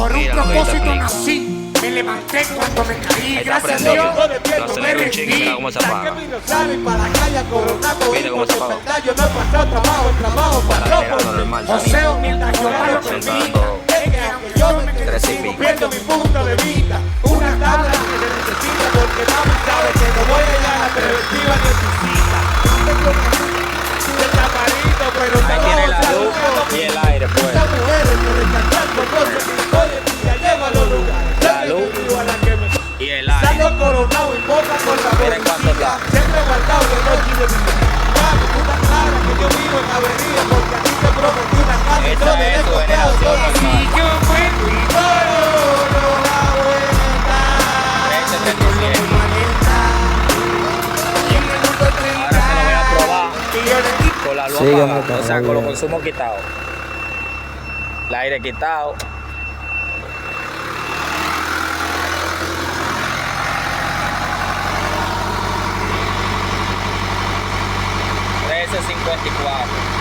Por un Mira, propósito mira, nací. Me levanté cuando me caí. Está Gracias a prendido. Dios. Lo aceleré un chingo, mira cómo se apaga. Mira cómo se apaga. Para generando normal. José, humildad, yo paro por mí. Yo no me quedé 3 y sin pico. pierdo mi punto de vista. Una tabla que se necesita porque mami sabe que no voy a ir a la preventiva ni visita. El camarito, pero Ahí tiene la luz y el aire, pues. estas mujeres que descartan con cosas que oye, ya lleva a los lugares. La luz A la que me y el aire. salgo coronado y boca con la Miren cuánto está. siempre guardado de noche y de día. Mami, tú estás clara que yo vivo en avenida porque a ti te prometí una casa y Esa todo es tu de generación normal. yo vuelvo y doy la vuelta. 377. Y en el mundo 30. Ahora se lo voy a probar Y yo le digo, con la luz Sígueme, apagada, o sea, con los bien. consumos quitados. El aire quitado. $13.54.